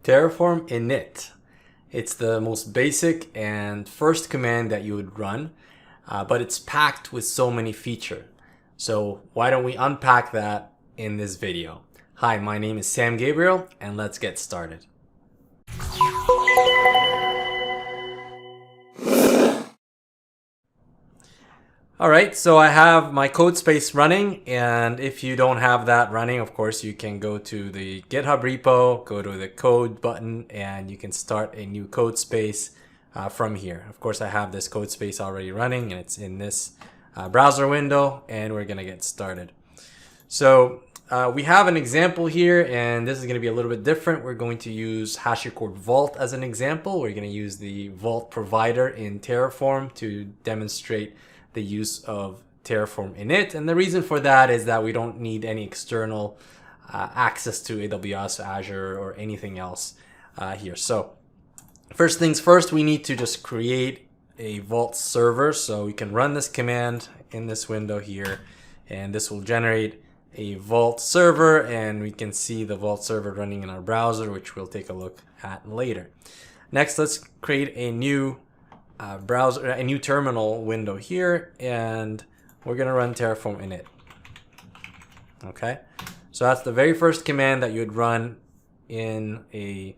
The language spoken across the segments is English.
Terraform Init. It's the most basic and first command that you would run, but it's packed with so many features. So why don't we unpack that in this video? Hi, my name is Sam Gabriel, and let's get started. Alright, so I have my code space running, and if you don't have that running, of course, you can go to the GitHub repo, go to the code button, and you can start a new code space from here. Of course, I have this code space already running, and it's in this browser window, and we're going to get started. So we have an example here, and this is going to be a little bit different. We're going to use HashiCorp Vault as an example. We're going to use the Vault provider in Terraform to demonstrate the use of Terraform Init, and the reason for that is that we don't need any external access to AWS, Azure, or anything else here. So first things first, we need to just create a Vault server. So we can run this command in this window here, and this will generate a Vault server, and we can see the Vault server running in our browser, which we'll take a look at later. Next, let's create a new a new terminal window here, and we're going to run Terraform Init. Okay, so that's the very first command that you would run in a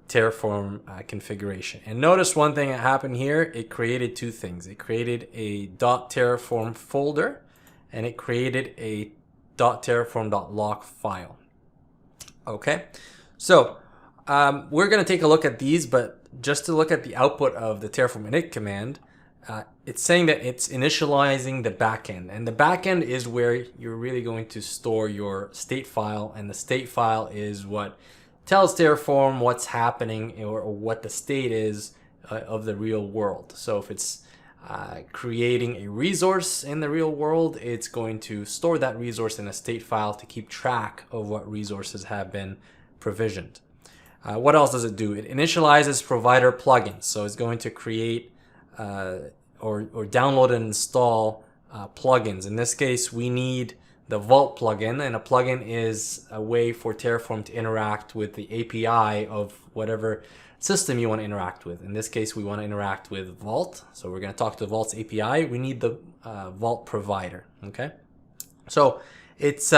Terraform configuration. And notice one thing that happened here. It created two things. It created a .terraform folder, and it created a .terraform.lock file. Okay, so we're going to take a look at these, but just to look at the output of the Terraform Init command, it's saying that it's initializing the backend. And the backend is where you're really going to store your state file. And the state file is what tells Terraform what's happening or what the state is of the real world. So if it's creating a resource in the real world, it's going to store that resource in a state file to keep track of what resources have been provisioned. What else does it do? It initializes provider plugins. So it's going to create or download and install plugins. In this case, we need the Vault plugin, and a plugin is a way for Terraform to interact with the API of whatever system you want to interact with. In this case, we want to interact with Vault. So we're going to talk to Vault's API. We need the Vault provider. Okay. So it's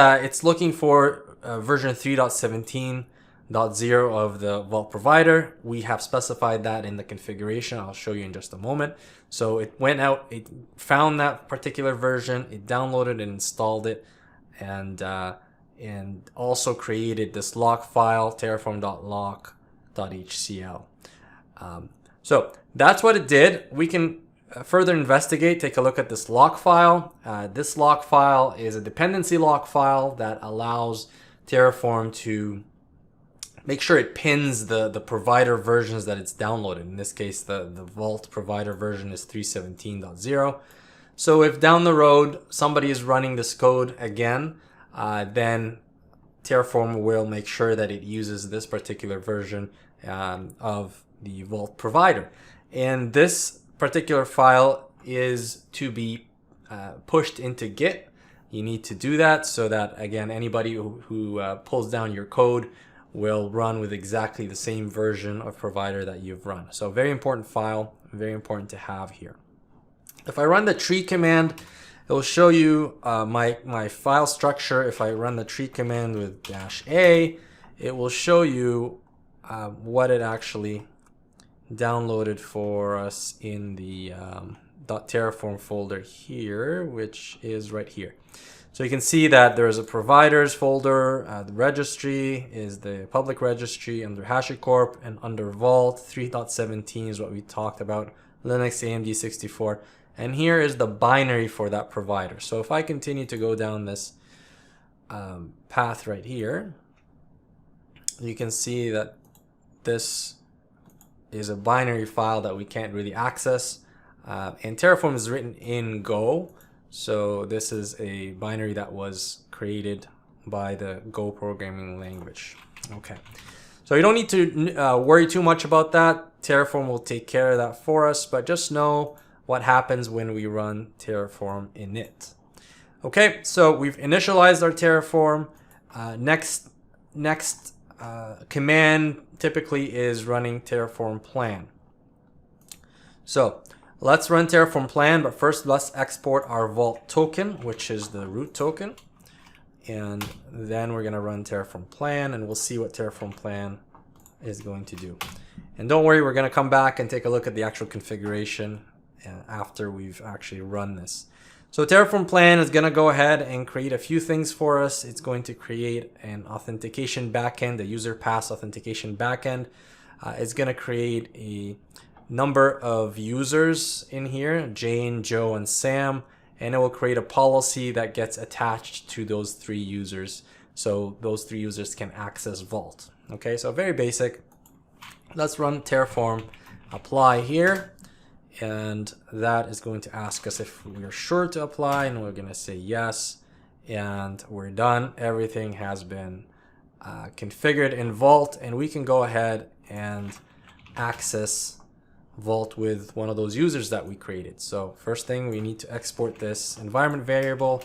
looking for version 3.17.0 of the Vault provider. We have specified that in the configuration. I'll show you in just a moment. So it went out, it found that particular version, it downloaded and installed it, and also created this lock file, terraform.lock.hcl. So that's what it did. We can further investigate, take a look at this lock file. This lock file is a dependency lock file that allows Terraform to make sure it pins the provider versions that it's downloaded. In this case, the Vault provider version is 3.17.0. So if down the road somebody is running this code again, then Terraform will make sure that it uses this particular version of the Vault provider. And this particular file is to be pushed into Git. You need to do that so that, again, anybody who pulls down your code will run with exactly the same version of provider that you've run. So very important file, very important to have here. If I run the tree command, it will show you my file structure. If I run the tree command with -a, it will show you what it actually downloaded for us in the .terraform folder here, which is right here. So you can see that there's a providers folder. The registry is the public registry under HashiCorp, and under Vault 3.17 is what we talked about, Linux AMD 64. And here is the binary for that provider. So if I continue to go down this path right here, you can see that this is a binary file that we can't really access. And Terraform is written in Go. So this is a binary that was created by the Go programming language. Okay, so you don't need to worry too much about that. Terraform will take care of that for us, but just know what happens when we run Terraform Init. Okay, so we've initialized our Terraform. Next command typically is running Terraform plan. So let's run Terraform plan, but first let's export our vault token, which is the root token. And then we're going to run Terraform plan, and we'll see what Terraform plan is going to do. And don't worry, we're going to come back and take a look at the actual configuration after we've actually run this. So Terraform plan is going to go ahead and create a few things for us. It's going to create an authentication backend, a user pass authentication backend. It's going to create a number of users in here, Jane, Joe, and Sam, and it will create a policy that gets attached to those 3 users. So those 3 users can access Vault. Okay, so very basic. Let's run Terraform apply here. And that is going to ask us if we're sure to apply, and we're going to say yes, and we're done. Everything has been configured in Vault, and we can go ahead and access Vault with one of those users that we created. So first thing, we need to export this environment variable,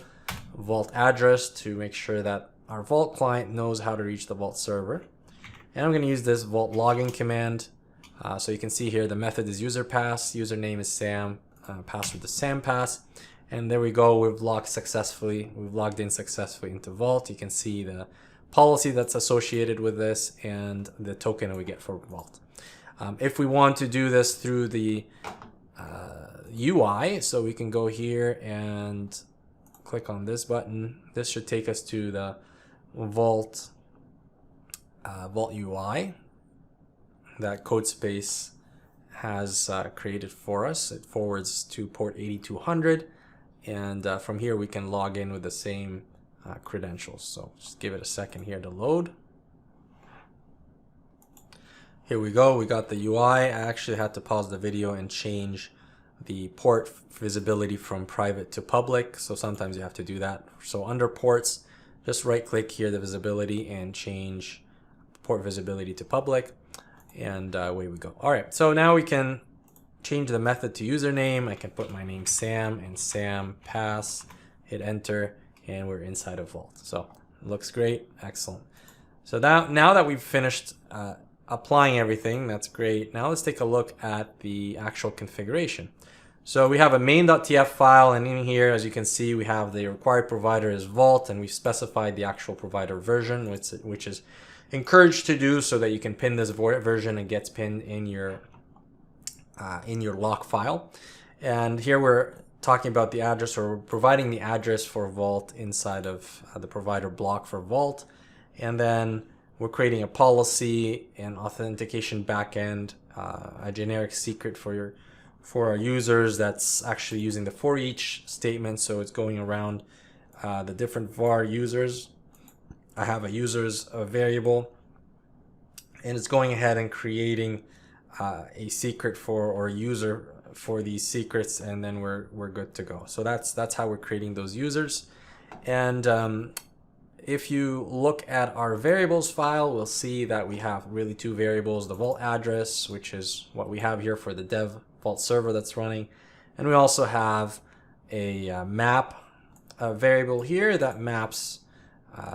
Vault address, to make sure that our Vault client knows how to reach the Vault server. And I'm going to use this Vault login command. So you can see here the method is user pass, username is Sam, password is Sam pass, and there we go. We've logged in successfully into Vault. You can see the policy that's associated with this and the token that we get for Vault. If we want to do this through the UI, so we can go here and click on this button. This should take us to the Vault UI that CodeSpace has created for us. It forwards to port 8200, and from here we can log in with the same credentials. So just give it a second here to load. Here we go, we got the UI. I actually had to pause the video and change the port visibility from private to public, so sometimes you have to do that. So under ports, just right click here, the visibility, and change port visibility to public. And away we go. All right, so now we can change the method to username. I can put my name Sam and Sam pass, hit enter, and we're inside of Vault. So it looks great, excellent. So now that we've finished applying everything, that's great. Now let's take a look at the actual configuration. So we have a main.tf file, and in here, as you can see, we have the required provider is Vault, and we've specified the actual provider version, which is encouraged to do so that you can pin this version and gets pinned in your lock file. And here we're talking about the address, or we're providing the address for Vault inside of the provider block for Vault. And then we're creating a policy, an authentication backend, a generic secret for our users that's actually using the for each statement. So it's going around the different var users. I have a users variable, and it's going ahead and creating a secret or user for these secrets, and then we're good to go. So that's how we're creating those users. And if you look at our variables file, we'll see that we have really 2 variables: the Vault address, which is what we have here for the dev Vault server that's running, and we also have a map variable here that maps.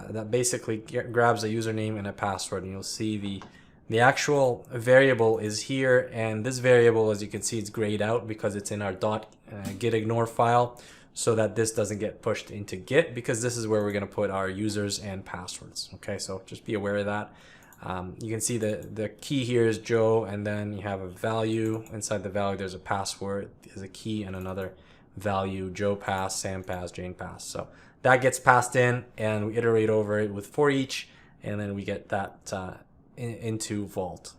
That basically grabs a username and a password, and you'll see the actual variable is here, and this variable, as you can see, it's grayed out because it's in our .gitignore file, so that this doesn't get pushed into Git, because this is where we're going to put our users and passwords. Okay, so just be aware of that. You can see the key here is Joe, and then you have a value. Inside the value there's a password, there's a key, and another value: Joe pass, Sam pass, Jane pass. So that gets passed in, and we iterate over it with for each, and then we get that into Vault.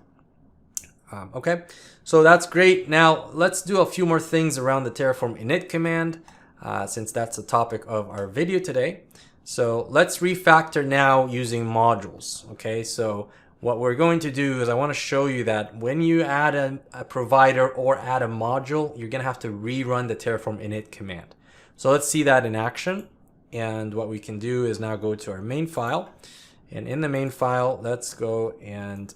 Okay, so that's great. Now let's do a few more things around the Terraform Init command, since that's the topic of our video today. So let's refactor now using modules. Okay, so what we're going to do is I want to show you that when you add a provider or add a module, you're going to have to rerun the Terraform Init command. So let's see that in action. And what we can do is now go to our main file, and in the main file, let's go and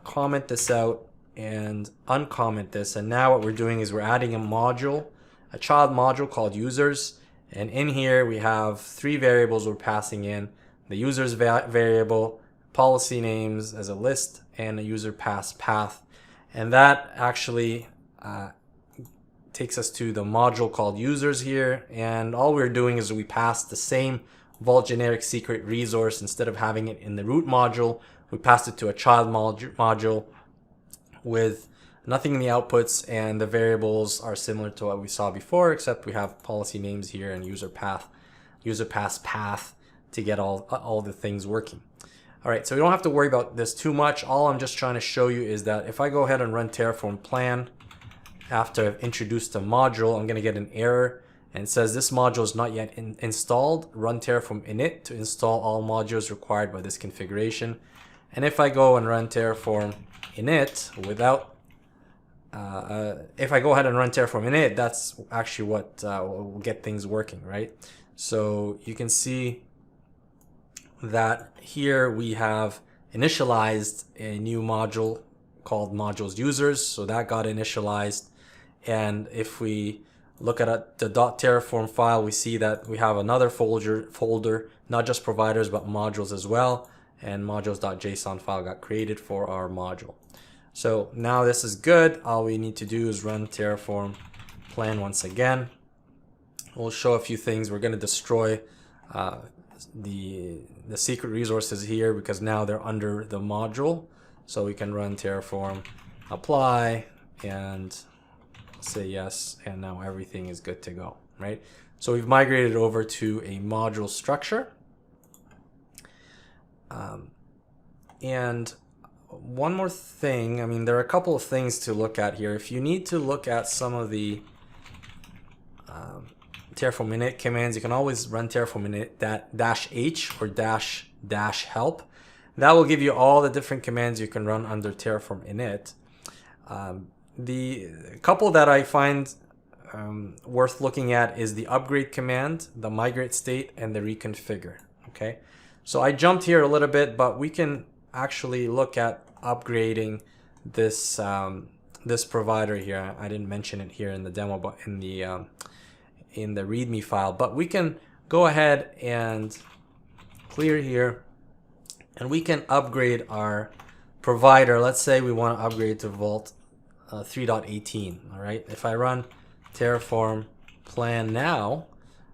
comment this out and uncomment this. And now what we're doing is we're adding a module, a child module called users, and in here we have 3 variables we're passing in: the users variable, policy names as a list and a user path. And that actually takes us to the module called users here. And all we're doing is we pass the same vault generic secret resource. Instead of having it in the root module, we passed it to a child module with nothing in the outputs, and the variables are similar to what we saw before, except we have policy names here and user path to get all the things working. All right, so we don't have to worry about this too much. All I'm just trying to show you is that if I go ahead and run Terraform plan after I've introduced a module, I'm going to get an error and it says this module is not yet installed. Run Terraform Init to install all modules required by this configuration. And if I go and run Terraform Init without if I go ahead and run Terraform Init, that's actually what will get things working, right? So you can see that here we have initialized a new module called modules users. So that got initialized. And if we look at the .terraform file, we see that we have another folder, not just providers, but modules as well. And modules.json file got created for our module. So now this is good. All we need to do is run Terraform plan once again. We'll show a few things. We're going to destroy the secret resources here because now they're under the module. So we can run Terraform apply and say yes, and now everything is good to go, right? So we've migrated over to a module structure. And one more thing, I mean, there are a couple of things to look at here. If you need to look at some of the Terraform Init commands, you can always run Terraform Init -h or dash help. That will give you all the different commands you can run under Terraform Init. The couple that I find worth looking at is the upgrade command, the migrate state, and the reconfigure. Okay, so I jumped here a little bit, but we can actually look at upgrading this this provider here. I didn't mention it here in the demo, but in the README file. But we can go ahead and clear here, and we can upgrade our provider. Let's say we want to upgrade to Vault 3.18. All right. If I run Terraform plan now,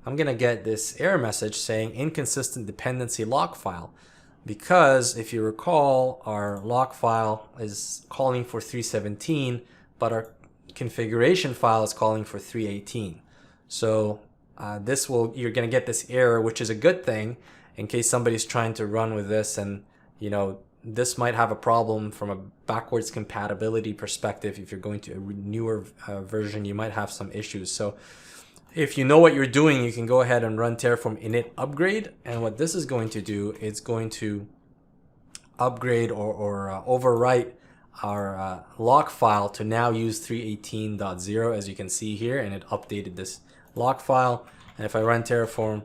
I'm gonna get this error message saying inconsistent dependency lock file. Because if you recall, our lock file is calling for 317, but our configuration file is calling for 318. So you're going to get this error, which is a good thing in case somebody's trying to run with this, and this might have a problem from a backwards compatibility perspective. If you're going to a newer version, you might have some issues. So if you know what you're doing, you can go ahead and run Terraform Init upgrade. And what this is going to do, it's going to upgrade or overwrite our lock file to now use 318.0, as you can see here, and it updated this lock file. And if I run Terraform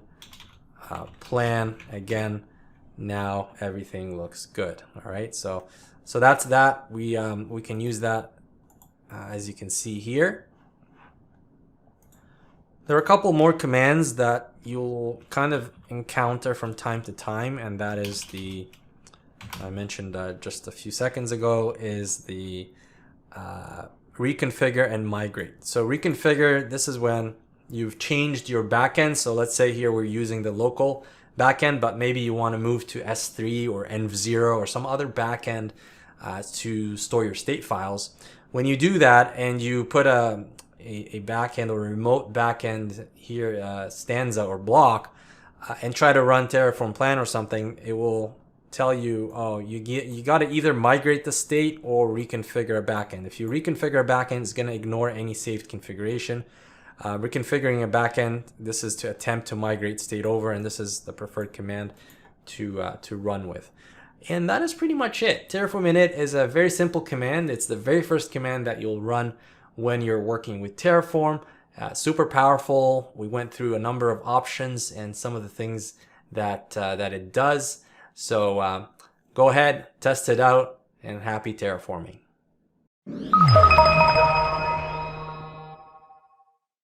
plan again, now everything looks good. All right, so that's that. We can use that as you can see here. There are a couple more commands that you'll kind of encounter from time to time, and that is I mentioned just a few seconds ago, is the reconfigure and migrate. So reconfigure, this is when you've changed your backend. So let's say here we're using the local backend, but maybe you want to move to S3 or Env0 or some other backend to store your state files. When you do that and you put a backend or a remote backend here, stanza or block, and try to run Terraform plan or something, it will tell you, oh, you got to either migrate the state or reconfigure a backend. If you reconfigure a backend, it's going to ignore any saved configuration. Reconfiguring a backend, this is to attempt to migrate state over, and this is the preferred command to run with. And that is pretty much it. Terraform Init is a very simple command. It's the very first command that you'll run when you're working with Terraform. Super powerful. We went through a number of options and some of the things that it does. So go ahead, test it out, and happy terraforming.